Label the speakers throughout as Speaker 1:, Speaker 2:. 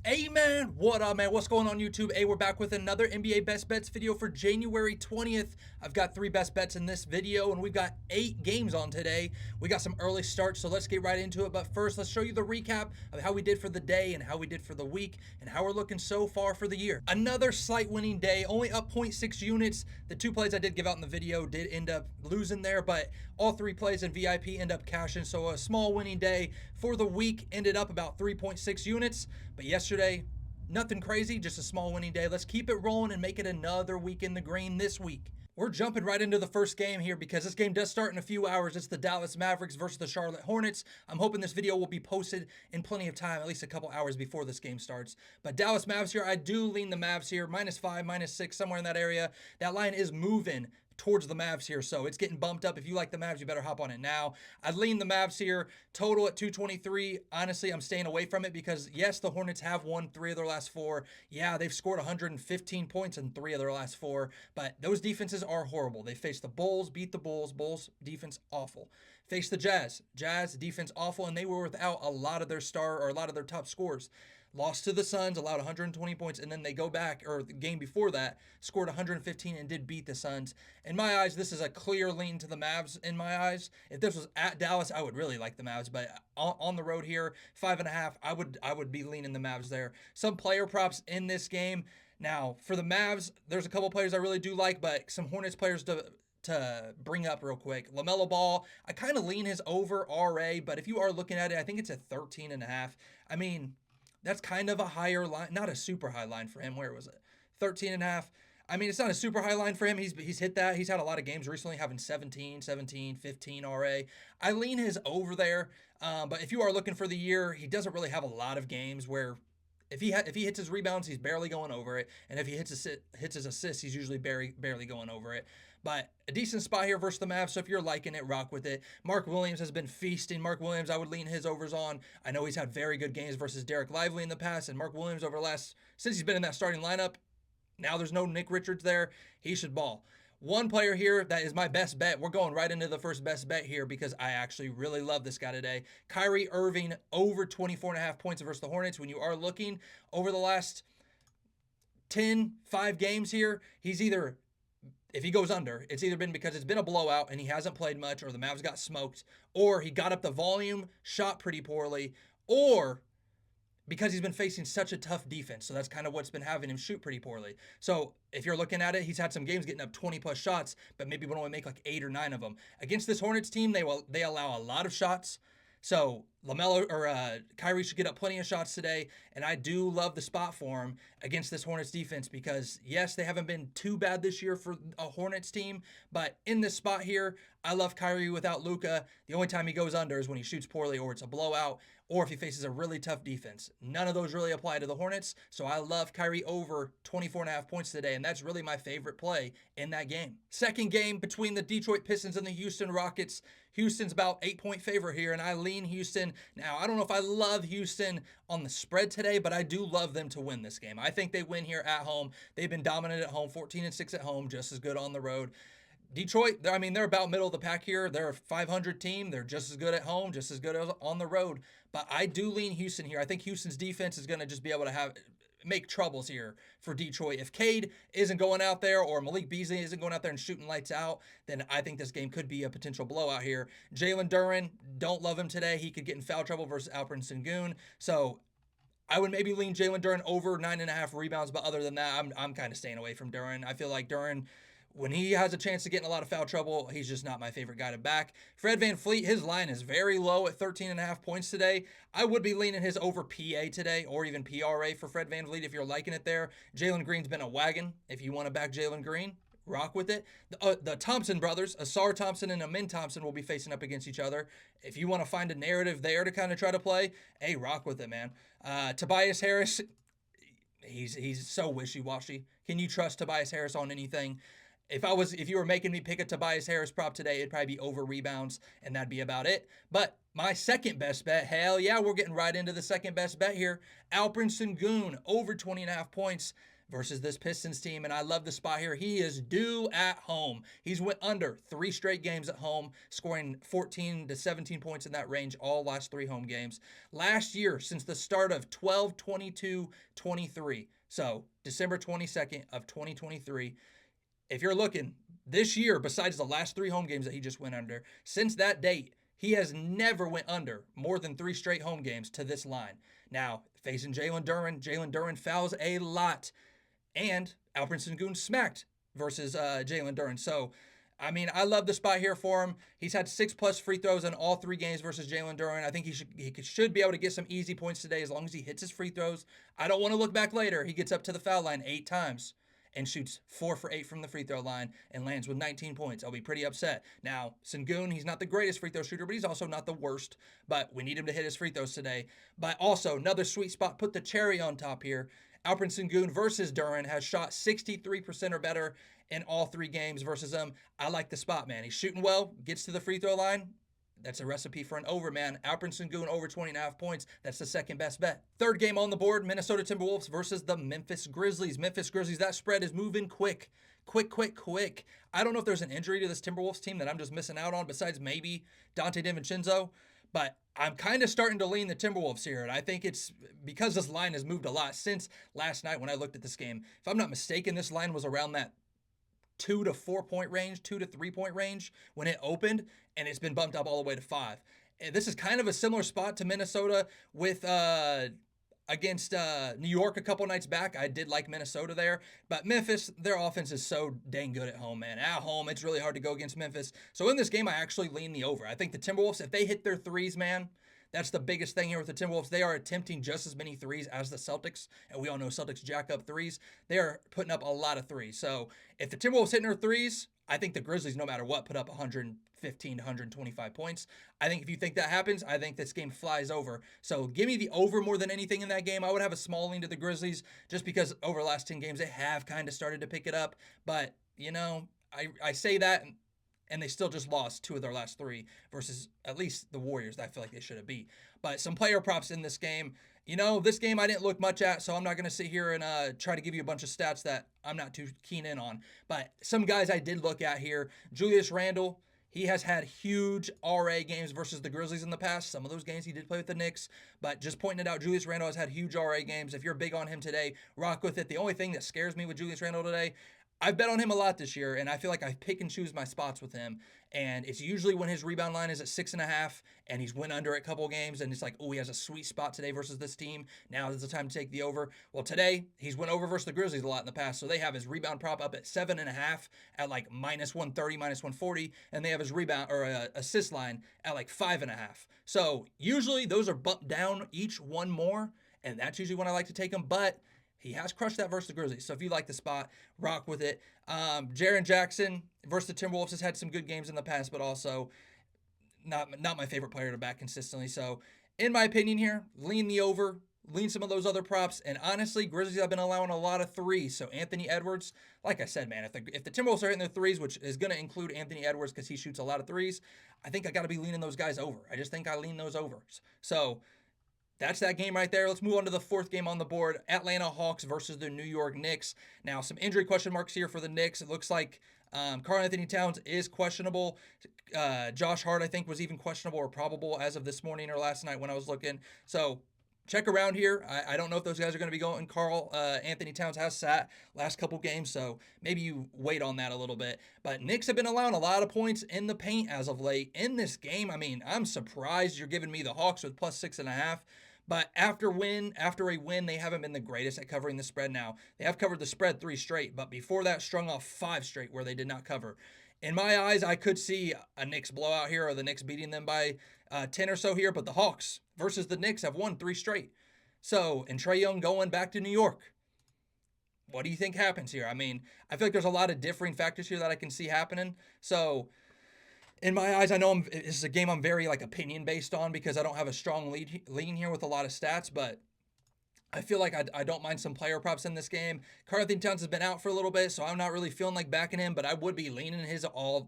Speaker 1: Hey man, what up man? What's going on YouTube? Hey, we're back with another NBA Best Bets video for January 20th. I've got 3 best bets in this video and we've got 8 games on today. We got some early starts, so let's get right into it. But first, let's show you the recap of how we did for the day and how we did for the week and how we're looking so far for the year. Another slight winning day, only up 0.6 units. The 2 plays I did give out in the video did end up losing there, but all 3 plays in VIP end up cashing, so a small winning day. For the week, ended up about 3.6 units, but yesterday, nothing crazy, just a small winning day. Let's keep it rolling and make it another week in the green this week. We're jumping right into the first game here because this game does start in a few hours. It's the Dallas Mavericks versus the Charlotte Hornets. I'm hoping this video will be posted in plenty of time, at least a couple hours before this game starts. But Dallas Mavs here, I do lean the Mavs here, -5, -6, somewhere in that area. That line is moving towards the Mavs here, so it's getting bumped up. If you like the Mavs, you better hop on it now. I'd lean the Mavs here. Total at 223. Honestly, I'm staying away from it because, yes, the Hornets have won 3 of their last 4. Yeah, they've scored 115 points in 3 of their last 4, but those defenses are horrible. They faced the Bulls, beat the Bulls. Bulls defense awful. Faced the Jazz. Jazz defense awful, and they were without a lot of their top scorers. Lost to the Suns, allowed 120 points, and then they go back, or the game before that, scored 115 and did beat the Suns. In my eyes, this is a clear lean to the Mavs in my eyes. If this was at Dallas, I would really like the Mavs, but on the road here, 5.5, I would be leaning the Mavs there. Some player props in this game. Now, for the Mavs, there's a couple players I really do like, but some Hornets players to bring up real quick. LaMelo Ball, I kind of lean his over RA, but if you are looking at it, I think it's a 13.5. I mean, that's kind of a higher line, not a super high line for him. Where was it? 13.5. I mean, it's not a super high line for him. He's hit that. He's had a lot of games recently having 17, 15 RA. I lean his over there. But if you are looking for the year, he doesn't really have a lot of games where if he hits his rebounds, he's barely going over it, and if he hits his assists, he's usually barely going over it. But a decent spot here versus the Mavs, so if you're liking it, rock with it. Mark Williams has been feasting. Mark Williams, I would lean his overs on. I know he's had very good games versus Derek Lively in the past, and Mark Williams since he's been in that starting lineup, now there's no Nick Richards there, he should ball. One player here that is my best bet. We're going right into the first best bet here because I actually really love this guy today. Kyrie Irving over 24.5 points versus the Hornets. When you are looking over the last 5 games here, he's either, if he goes under, it's either been because it's been a blowout and he hasn't played much, or the Mavs got smoked, or he got up the volume, shot pretty poorly, or because he's been facing such a tough defense. So that's kind of what's been having him shoot pretty poorly. So if you're looking at it, he's had some games getting up 20-plus shots, but maybe would only make like 8 or 9 of them. Against this Hornets team, they allow a lot of shots. So Kyrie should get up plenty of shots today, and I do love the spot for him against this Hornets defense because, yes, they haven't been too bad this year for a Hornets team, but in this spot here, I love Kyrie without Luka. The only time he goes under is when he shoots poorly or it's a blowout or if he faces a really tough defense. None of those really apply to the Hornets, so I love Kyrie over 24.5 points today, and that's really my favorite play in that game. Second game between the Detroit Pistons and the Houston Rockets. Houston's about 8-point favorite here, and I lean Houston. Now, I don't know if I love Houston on the spread today, but I do love them to win this game. I think they win here at home. They've been dominant at home, 14-6 at home, just as good on the road. Detroit, they're about middle of the pack here. They're a 500 team. They're just as good at home, just as good as on the road. But I do lean Houston here. I think Houston's defense is going to just be able to make troubles here for Detroit. If Cade isn't going out there or Malik Beasley isn't going out there and shooting lights out, then I think this game could be a potential blowout here. Jalen Duren, don't love him today. He could get in foul trouble versus Alperen Sengun. So I would maybe lean Jalen Duren over 9.5 rebounds, but other than that, I'm kind of staying away from Duren. I feel like Duren, when he has a chance to get in a lot of foul trouble, he's just not my favorite guy to back. Fred VanVleet, his line is very low at 13.5 points today. I would be leaning his over PA today or even PRA for Fred VanVleet if you're liking it there. Jalen Green's been a wagon. If you want to back Jalen Green, rock with it. The Thompson brothers, Asar Thompson and Amin Thompson, will be facing up against each other. If you want to find a narrative there to kind of try to play, hey, rock with it, man. Tobias Harris, he's so wishy-washy. Can you trust Tobias Harris on anything? If you were making me pick a Tobias Harris prop today, it'd probably be over rebounds, and that'd be about it. But my second best bet, hell yeah, we're getting right into the second best bet here. Alperen Sengun, over 20.5 points. versus this Pistons team, and I love the spot here. He is due at home. He's went under 3 straight games at home, scoring 14 to 17 points in that range all last 3 home games. Last year, since the start of 12-22-23, so December 22nd of 2023, if you're looking this year, besides the last 3 home games that he just went under, since that date, he has never went under more than 3 straight home games to this line. Now, facing Jalen Duren fouls a lot, and Alperen Sengun smacked versus Jalen Duren. So, I mean, I love the spot here for him. He's had 6+ free throws in all 3 games versus Jalen Duren. I think he should be able to get some easy points today as long as he hits his free throws. I don't want to look back later. He gets up to the foul line 8 times and shoots 4 for 8 from the free throw line and lands with 19 points. I'll be pretty upset. Now, Sengun, he's not the greatest free throw shooter, but he's also not the worst. But we need him to hit his free throws today. But also, another sweet spot, put the cherry on top here. Alperen Sengun versus Duren has shot 63% or better in all 3 games versus him. I like the spot, man. He's shooting well, gets to the free throw line. That's a recipe for an over, man. Alperen Sengun over 20.5 points. That's the second best bet. Third game on the board, Minnesota Timberwolves versus the Memphis Grizzlies. Memphis Grizzlies, that spread is moving quick. Quick. I don't know if there's an injury to this Timberwolves team that I'm just missing out on besides maybe Dante DiVincenzo, but I'm kind of starting to lean the Timberwolves here, and I think it's because this line has moved a lot since last night when I looked at this game. If I'm not mistaken, this line was around that 2 to 4 point range, 2 to 3 point range when it opened, and it's been bumped up all the way to 5. And this is kind of a similar spot to Minnesota with against New York a couple nights back. I did like Minnesota there, but Memphis, their offense is so dang good at home, man. At home, it's really hard to go against Memphis. So in this game, I actually lean the over. I think the Timberwolves, if they hit their threes, man, that's the biggest thing here with the Timberwolves. They are attempting just as many threes as the Celtics, and we all know Celtics jack up threes. They are putting up a lot of threes. So if the Timberwolves hitting their threes, I think the Grizzlies, no matter what, put up 115 to 125 points. I think if you think that happens, I think this game flies over. So give me the over more than anything in that game. I would have a small lean to the Grizzlies just because over the last 10 games, they have kind of started to pick it up. But, you know, I say that, and they still just lost 2 of their last 3 versus at least the Warriors that I feel like they should have beat. But some player props in this game. You know, this game I didn't look much at, so I'm not going to sit here and try to give you a bunch of stats that I'm not too keen in on. But some guys I did look at here. Julius Randle, he has had huge RA games versus the Grizzlies in the past. Some of those games he did play with the Knicks, but just pointing it out, Julius Randle has had huge RA games. If you're big on him today, rock with it. The only thing that scares me with Julius Randle today, I've bet on him a lot this year, and I feel like I pick and choose my spots with him. And it's usually when his rebound line is at 6.5, and he's went under a couple games, and it's like, oh, he has a sweet spot today versus this team. Now is the time to take the over. Well, today he's went over versus the Grizzlies a lot in the past, so they have his rebound prop up at 7.5 at like -130, -140, and they have his rebound or assist line at like 5.5. So usually those are bumped down each one more, and that's usually when I like to take them, but he has crushed that versus the Grizzlies. So if you like the spot, rock with it. Jaren Jackson versus the Timberwolves has had some good games in the past, but also not my favorite player to back consistently. So in my opinion here, lean the over, lean some of those other props. And honestly, Grizzlies have been allowing a lot of threes. So Anthony Edwards, like I said, man, if the Timberwolves are hitting their threes, which is going to include Anthony Edwards because he shoots a lot of threes, I think I got to be leaning those guys over. I just think I lean those overs. So that's that game right there. Let's move on to the 4th game on the board. Atlanta Hawks versus the New York Knicks. Now, some injury question marks here for the Knicks. It looks like Karl-Anthony Towns is questionable. Josh Hart, I think, was even questionable or probable as of this morning or last night when I was looking. So check around here. I don't know if those guys are going to be going. Anthony Towns has sat last couple games, so maybe you wait on that a little bit. But Knicks have been allowing a lot of points in the paint as of late. In this game, I mean, I'm surprised you're giving me the Hawks with +6.5. But after a win, they haven't been the greatest at covering the spread now. They have covered the spread 3 straight, but before that, strung off 5 straight where they did not cover. In my eyes, I could see a Knicks blowout here or the Knicks beating them by 10 or so here, but the Hawks versus the Knicks have won 3 straight. So, and Trae Young going back to New York. What do you think happens here? I mean, I feel like there's a lot of differing factors here that I can see happening. So, in my eyes, I know this is a game I'm very opinion based on because I don't have a strong lean here with a lot of stats, but I feel like I don't mind some player props in this game. Karl-Anthony Towns has been out for a little bit, so I'm not really feeling like backing him, but I would be leaning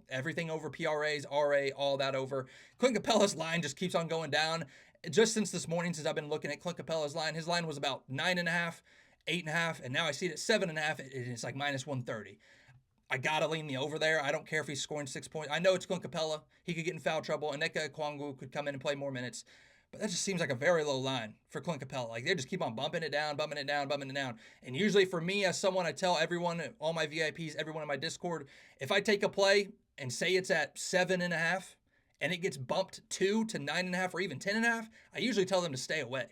Speaker 1: everything over PRAs, RA, all that over. Clint Capella's line just keeps on going down. Just since this morning, since I've been looking at Clint Capella's line, his line was about 9.5. 8.5, and now I see it at 7.5. It's like minus 130. I gotta lean the over there. I don't care if he's scoring 6 points. I know it's Clint Capella. He could get in foul trouble. And Nneka Okongwu could come in and play more minutes. But that just seems like a very low line for Clint Capella. Like they just keep on bumping it down, bumping it down, bumping it down. And usually for me, as someone, I tell everyone, all my VIPs, everyone in my Discord, if I take a play and say it's at 7.5 and it gets bumped 2 to 9.5 or even 10.5, I usually tell them to stay away.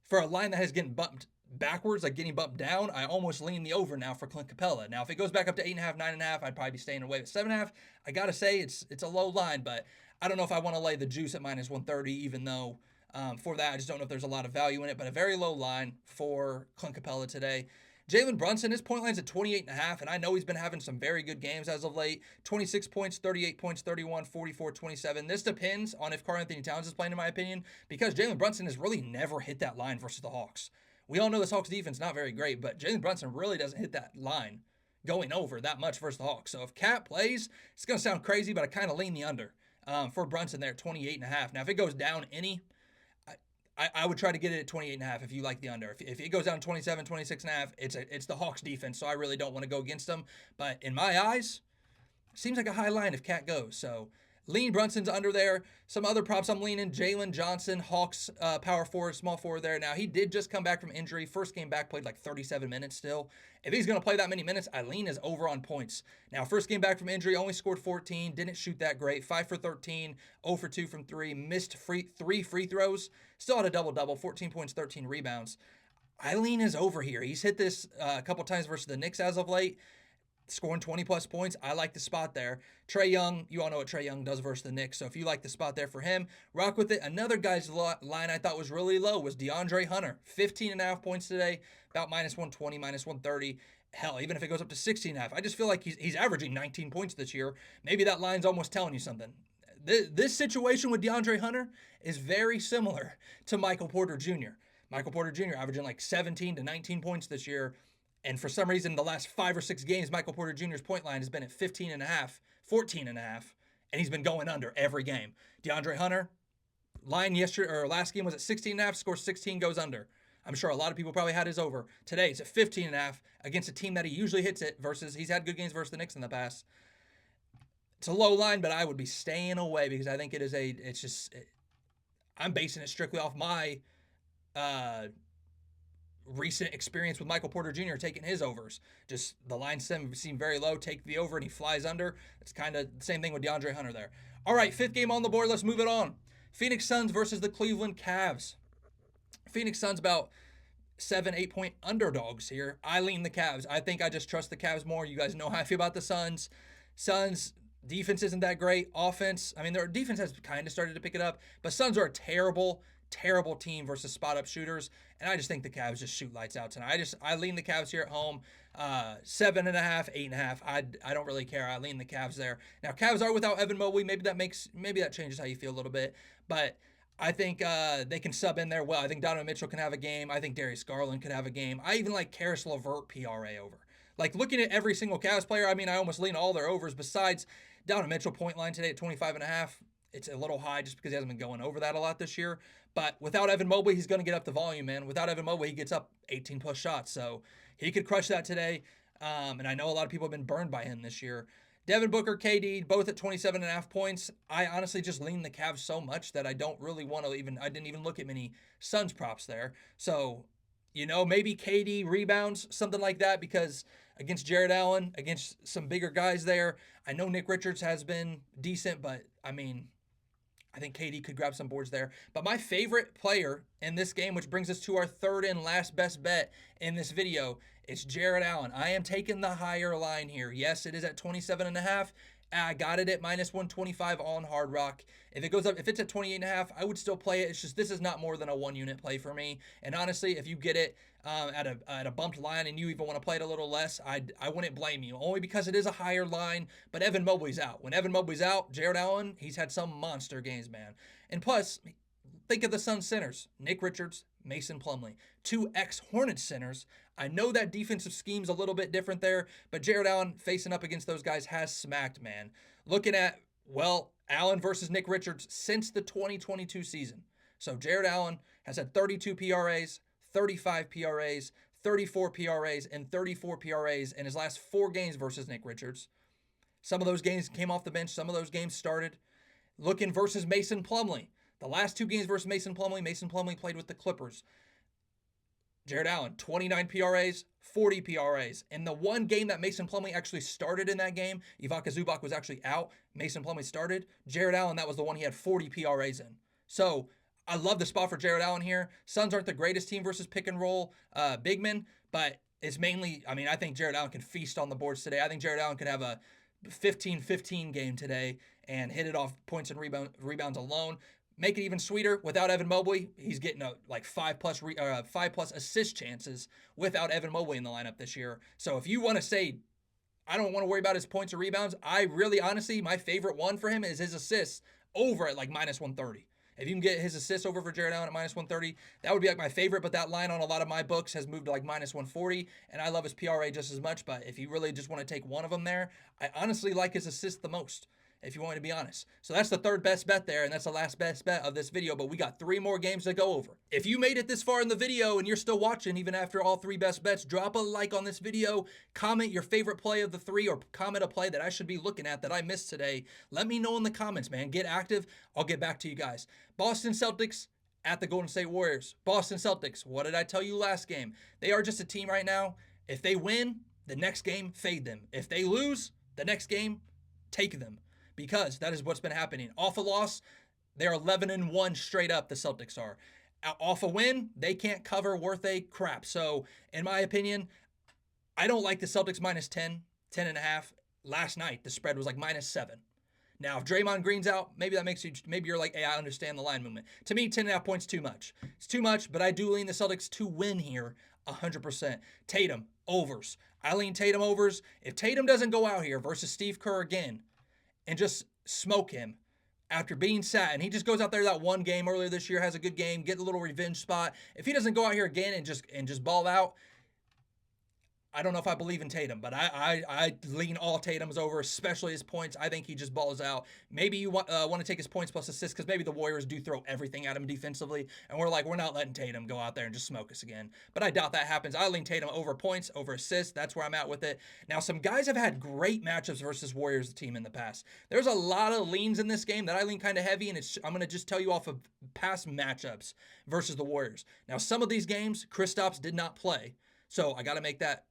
Speaker 1: For a line that has getting bumped backwards, like getting bumped down, I almost lean the over now for Clint Capella. Now, if it goes back up to 8.5, 9.5, I'd probably be staying away. But 7.5, I gotta say it's a low line, but I don't know if I want to lay the juice at minus 130, even though for that I just don't know if there's a lot of value in it. But a very low line for Clint Capella today. Jalen Brunson, his point line's at 28.5, and I know he's been having some very good games as of late. 26 points, 38 points, 31, 44, 27. This depends on if Karl-Anthony Towns is playing, in my opinion, because Jalen Brunson has really never hit that line versus the Hawks. We all know this Hawks defense is not very great, but Jalen Brunson really doesn't hit that line going over that much versus the Hawks. So if Cat plays, it's going to sound crazy, but I kind of lean the under for Brunson there at 28.5. Now, if it goes down any, I would try to get it at 28.5 if you like the under. If it goes down 27, 26.5, it's the Hawks defense, so I really don't want to go against them. But in my eyes, seems like a high line if Cat goes. So lean Brunson's under there. Some other props I'm leaning. Jalen Johnson, Hawks power forward, small forward there. Now, he did just come back from injury. First game back, played like 37 minutes still. If he's going to play that many minutes, I lean his over on points. Now, first game back from injury, only scored 14, didn't shoot that great. 5 for 13, 0 for 2 from 3, missed 3 free throws. Still had a double-double, 14 points, 13 rebounds. I lean his over here. He's hit this a couple times versus the Knicks as of late, scoring 20-plus points. I like the spot there. Trae Young, you all know what Trae Young does versus the Knicks, so if you like the spot there for him, rock with it. Another guy's line I thought was really low was DeAndre Hunter. 15.5 points today, about minus 120, minus 130. Hell, even if it goes up to 16.5, I just feel like he's averaging 19 points this year. Maybe that line's almost telling you something. This situation with DeAndre Hunter is very similar to Michael Porter Jr. Michael Porter Jr. averaging like 17 to 19 points this year. And for some reason, the last 5 or 6 games, Michael Porter Jr.'s point line has been at 15.5, 14.5, and he's been going under every game. DeAndre Hunter, line yesterday or last game was at 16.5, scores 16, goes under. I'm sure a lot of people probably had his over. Today, it's at 15.5 against a team that he usually hits it versus he's had good games versus the Knicks in the past. It's a low line, but I would be staying away because I think I'm basing it strictly off my recent experience with Michael Porter Jr. taking his overs. Just the line seem very low. Take the over and he flies under. It's kind of the same thing with DeAndre Hunter there. All right, 5th game on the board. Let's move it on. Phoenix Suns versus the Cleveland Cavs. Phoenix Suns about 7-8 point underdogs here. I lean the Cavs. I think I just trust the Cavs more. You guys know how I feel about the Suns. Suns defense isn't that great. Offense, I mean, their defense has kind of started to pick it up, but Suns are a terrible team versus spot-up shooters, and I just think the Cavs just shoot lights out tonight. I lean the Cavs here at home, 7.5, 8.5. I don't really care. I lean the Cavs there. Now, Cavs are without Evan Mobley. Maybe that changes how you feel a little bit, but I think they can sub in there well. I think Donovan Mitchell can have a game. I think Darius Garland could have a game. I even like Karis LeVert PRA over. Like, looking at every single Cavs player, I mean, I almost lean all their overs besides Donovan Mitchell point line today at 25.5. It's a little high just because he hasn't been going over that a lot this year. But without Evan Mobley, he's going to get up the volume, man. Without Evan Mobley, he gets up 18-plus shots. So he could crush that today. And I know a lot of people have been burned by him this year. Devin Booker, KD, both at 27.5 points. I honestly just lean the Cavs so much that I don't really want to I didn't even look at many Suns props there. So, maybe KD rebounds, something like that, because against Jared Allen, against some bigger guys there, I know Nick Richards has been decent, but I mean, I think KD could grab some boards there. But my favorite player in this game, which brings us to our third and last best bet in this video, is Jared Allen. I am taking the higher line here. Yes, it is at 27.5. I got it at minus 125 on Hard Rock. If it goes up, if it's at 28.5, I would still play it. It's just this is not more than a 1-unit play for me. And honestly, if you get it at a bumped line and you even want to play it a little less, I wouldn't blame you. Only because it is a higher line, but Evan Mobley's out. When Evan Mobley's out, Jared Allen, he's had some monster games, man. And plus, think of the Suns centers. Nick Richards, Mason Plumlee. 2 ex-Hornets centers. I know that defensive scheme's a little bit different there, but Jared Allen facing up against those guys has smacked, man. Looking at, Allen versus Nick Richards since the 2022 season. So Jared Allen has had 32 PRAs, 35 PRAs, 34 PRAs and 34 PRAs in his last 4 games versus Nick Richards. Some of those games came off the bench. Some of those games started. Looking versus Mason Plumlee. The last 2 games versus Mason Plumlee played with the Clippers. Jared Allen, 29 PRAs, 40 PRAs. In the one game that Mason Plumlee actually started in that game, Ivica Zubac was actually out. Mason Plumlee started. Jared Allen, that was the one he had 40 PRAs in. So I love the spot for Jared Allen here. Suns aren't the greatest team versus pick and roll big men, but it's mainly, I think Jared Allen can feast on the boards today. I think Jared Allen could have a 15-15 game today and hit it off points and rebounds alone. Make it even sweeter, without Evan Mobley, he's getting like 5+ assist chances without Evan Mobley in the lineup this year. So if you want to say, I don't want to worry about his points or rebounds, I really, honestly, my favorite one for him is his assists over at like -130. If you can get his assists over for Jared Allen at -130, that would be like my favorite. But that line on a lot of my books has moved to like -140, and I love his PRA just as much. But if you really just want to take one of them there, I honestly like his assists the most, if you want me to be honest. So that's the third best bet there, and that's the last best bet of this video, but we got 3 more games to go over. If you made it this far in the video and you're still watching even after all 3 best bets, drop a like on this video, comment your favorite play of the 3, or comment a play that I should be looking at that I missed today. Let me know in the comments, man. Get active. I'll get back to you guys. Boston Celtics at the Golden State Warriors. Boston Celtics, what did I tell you last game? They are just a team right now. If they win, the next game, fade them. If they lose, the next game, take them. Because that is what's been happening. Off a loss, they're 11-1 straight up, the Celtics are. Off a win, they can't cover worth a crap. So, in my opinion, I don't like the Celtics -10, 10.5. Last night, the spread was like -7. Now, if Draymond Green's out, maybe that makes you, maybe you're like, hey, I understand the line movement. To me, 10.5 points too much. It's too much, but I do lean the Celtics to win here 100%. Tatum, overs. I lean Tatum overs. If Tatum doesn't go out here versus Steve Kerr again and just smoke him after being sat, and he just goes out there that one game earlier this year, has a good game, get a little revenge spot. If he doesn't go out here again and just ball out, I don't know if I believe in Tatum, but I lean all Tatum's over, especially his points. I think he just balls out. Maybe you want to take his points plus assists, because maybe the Warriors do throw everything at him defensively, and we're not letting Tatum go out there and just smoke us again. But I doubt that happens. I lean Tatum over points, over assists. That's where I'm at with it. Now, some guys have had great matchups versus Warriors team in the past. There's a lot of leans in this game that I lean kind of heavy, and I'm going to just tell you off of past matchups versus the Warriors. Now, some of these games, Kristaps did not play, so I got to make that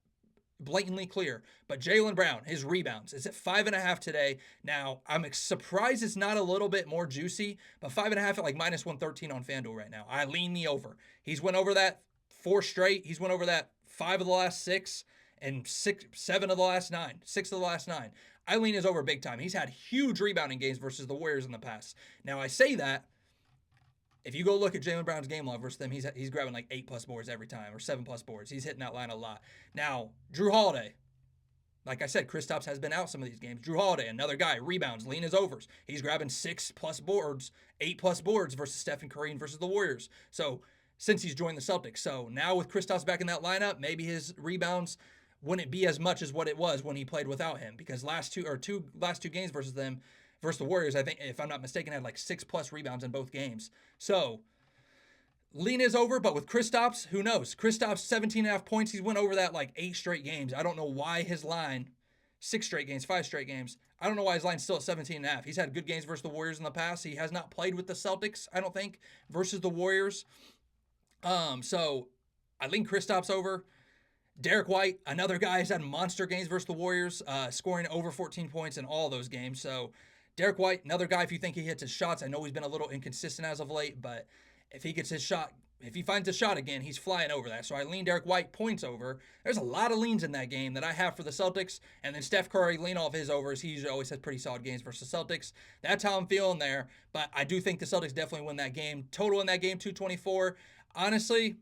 Speaker 1: blatantly clear. But Jaylen Brown, his rebounds, is at 5.5 today. Now, I'm surprised it's not a little bit more juicy, but 5.5 at like -113 on FanDuel right now. I lean the over. He's went over that 4 straight. He's went over that 5 of the last 6 and 7 of the last 9. 6 of the last 9. I lean his over big time. He's had huge rebounding games versus the Warriors in the past. Now, I say that, if you go look at Jaylen Brown's game log versus them, he's grabbing like 8+ boards every time, or 7+ boards. He's hitting that line a lot. Now, Jrue Holiday, like I said, Kristaps has been out some of these games. Jrue Holiday, another guy, rebounds, lean his overs. He's grabbing 6+ boards, 8+ boards versus Stephen Curry and versus the Warriors. So, since he's joined the Celtics. So, now with Kristaps back in that lineup, maybe his rebounds wouldn't be as much as what it was when he played without him. Because last two games versus them, versus the Warriors, I think, if I'm not mistaken, had like 6+ rebounds in both games. So, lean is over, but with Kristaps, who knows? Kristaps, 17.5 points. He's went over that like 8 straight games. I don't know why his line, 6 straight games, 5 straight games. I don't know why his line's still at 17.5. He's had good games versus the Warriors in the past. He has not played with the Celtics, I don't think, versus the Warriors. So, I lean Kristaps over. Derek White, another guy, has had monster games versus the Warriors, scoring over 14 points in all those games. So, Derek White, another guy, if you think he hits his shots, I know he's been a little inconsistent as of late, but if he gets his shot, if he finds a shot again, he's flying over that. So I lean Derek White points over. There's a lot of leans in that game that I have for the Celtics. And then Steph Curry, lean off his overs. He usually always has pretty solid games versus the Celtics. That's how I'm feeling there. But I do think the Celtics definitely win that game. Total in that game, 224. Honestly,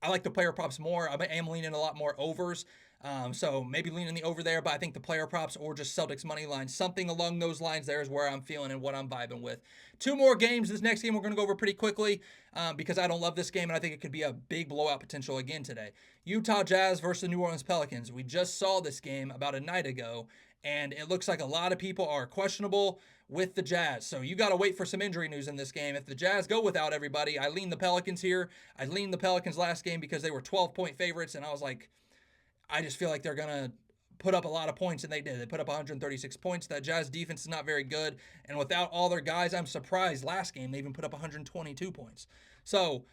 Speaker 1: I like the player props more. I am leaning a lot more overs. So maybe leaning the over there, but I think the player props or just Celtics money line, something along those lines there is where I'm feeling and what I'm vibing with. 2 more games. This next game we're going to go over pretty quickly because I don't love this game and I think it could be a big blowout potential again today. Utah Jazz versus the New Orleans Pelicans. We just saw this game about a night ago and it looks like a lot of people are questionable with the Jazz. So you got to wait for some injury news in this game. If the Jazz go without everybody, I lean the Pelicans here. I lean the Pelicans last game because they were 12-point favorites, and I was like, I just feel like they're going to put up a lot of points, and they did. They put up 136 points. That Jazz defense is not very good, and without all their guys, I'm surprised last game they even put up 122 points. So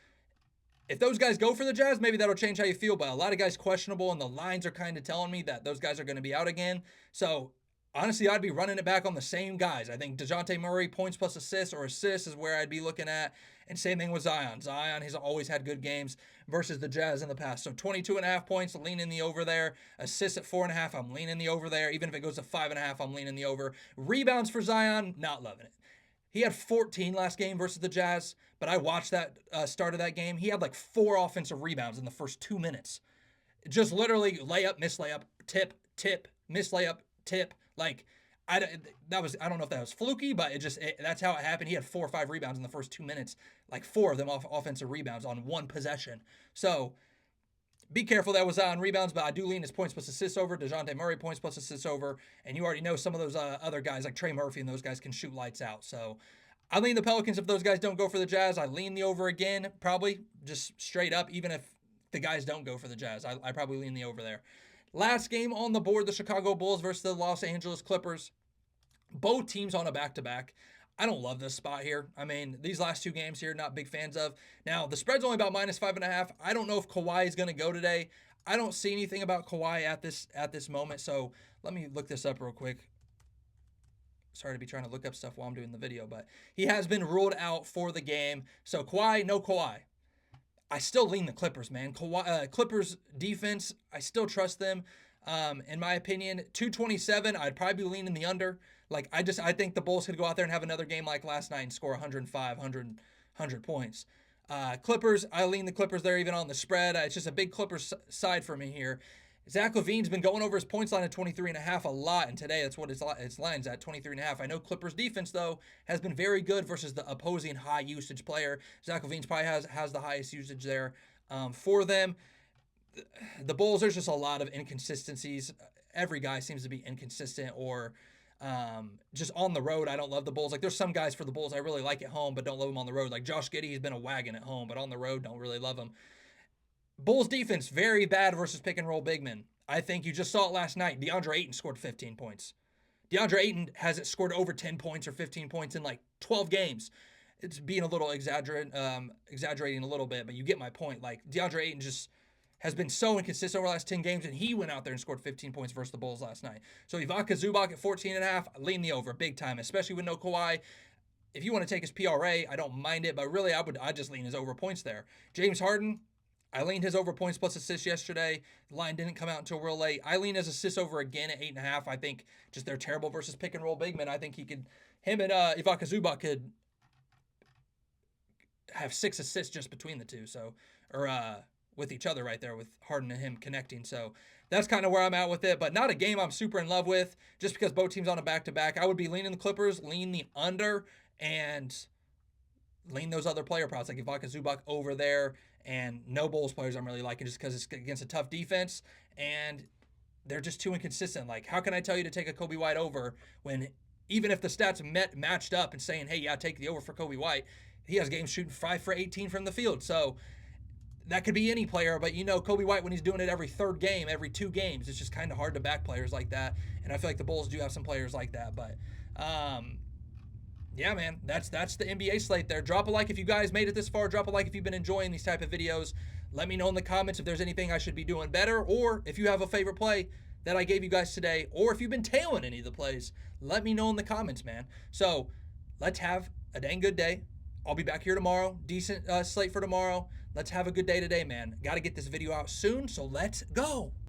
Speaker 1: if those guys go for the Jazz, maybe that'll change how you feel, but a lot of guys questionable, and the lines are kind of telling me that those guys are going to be out again. So honestly, I'd be running it back on the same guys. I think DeJounte Murray, points plus assists, or assists is where I'd be looking at. And same thing with Zion. Zion has always had good games versus the Jazz in the past. So 22.5 points, leaning the over there. Assists at 4.5, I'm leaning the over there. Even if it goes to 5.5, I'm leaning the over. Rebounds for Zion, not loving it. He had 14 last game versus the Jazz, but I watched that start of that game. He had like 4 offensive rebounds in the first 2 minutes. Just literally layup, miss layup, tip, miss layup, tip. Like, I don't know if that was fluky, but that's how it happened. He had 4 or 5 rebounds in the first 2 minutes, like 4 of them off offensive rebounds on one possession. So be careful that was on rebounds, but I do lean his points plus assists over. DeJounte Murray points plus assists over, and you already know some of those other guys like Trey Murphy and those guys can shoot lights out. So I lean the Pelicans if those guys don't go for the Jazz. I lean the over again, probably just straight up, even if the guys don't go for the Jazz. I probably lean the over there. Last game on the board, the Chicago Bulls versus the Los Angeles Clippers. Both teams on a back-to-back. I don't love this spot here. I mean, these last 2 games here, not big fans of. Now, the spread's only about -5.5. I don't know if Kawhi is going to go today. I don't see anything about Kawhi at this moment, so let me look this up real quick. Sorry to be trying to look up stuff while I'm doing the video, but he has been ruled out for the game. So Kawhi, no Kawhi. I still lean the Clippers, man. Clippers defense, I still trust them. In my opinion, 227, I'd probably be leaning the under. Like, I think the Bulls could go out there and have another game like last night and score 105, 100 points. Clippers, I lean the Clippers there even on the spread. It's just a big Clippers side for me here. Zach LaVine's been going over his points line at 23.5 a lot, and today that's what its line's at, 23.5. I know Clippers defense, though, has been very good versus the opposing high-usage player. Zach LaVine's probably has the highest usage there for them. The Bulls, there's just a lot of inconsistencies. Every guy seems to be inconsistent or just on the road. I don't love the Bulls. Like, there's some guys for the Bulls I really like at home, but don't love them on the road. Like Josh Giddey, he's been a wagon at home, but on the road, don't really love him. Bulls defense, very bad versus pick and roll big men. I think you just saw it last night. DeAndre Ayton scored 15 points. DeAndre Ayton hasn't scored over 10 points or 15 points in like 12 games. It's being a little exaggerating a little bit, but you get my point. Like, DeAndre Ayton just has been so inconsistent over the last 10 games, and he went out there and scored 15 points versus the Bulls last night. So Ivica Zubac at 14.5, lean the over big time, especially with no Kawhi. If you want to take his PRA, I don't mind it, but really I'd just lean his over points there. James Harden, I leaned his over points plus assists yesterday. The line didn't come out until real late. I lean his assists over again at 8.5. I think just they're terrible versus pick and roll big men. I think him and Ivica Zubac could have 6 assists just between the two. So, or with each other right there with Harden and him connecting. So that's kind of where I'm at with it, but not a game I'm super in love with just because both teams on a back-to-back. I would be leaning the Clippers, lean the under, and lean those other player props like Ivica Zubac over there, and no Bulls players I'm really liking just because it's against a tough defense and they're just too inconsistent. Like, how can I tell you to take a Kobe White over when even if the stats matched up and saying, hey, yeah, take the over for Kobe White, he has games shooting 5 for 18 from the field. So that could be any player, but you know Kobe White when he's doing it every 3rd game, every 2 games, it's just kind of hard to back players like that. And I feel like the Bulls do have some players like that, but yeah, man, that's the NBA slate there. Drop a like if you guys made it this far. Drop a like if you've been enjoying these type of videos. Let me know in the comments if there's anything I should be doing better, or if you have a favorite play that I gave you guys today, or if you've been tailing any of the plays. Let me know in the comments, man. So let's have a dang good day. I'll be back here tomorrow. Decent slate for tomorrow. Let's have a good day today, man. Got to get this video out soon, so let's go.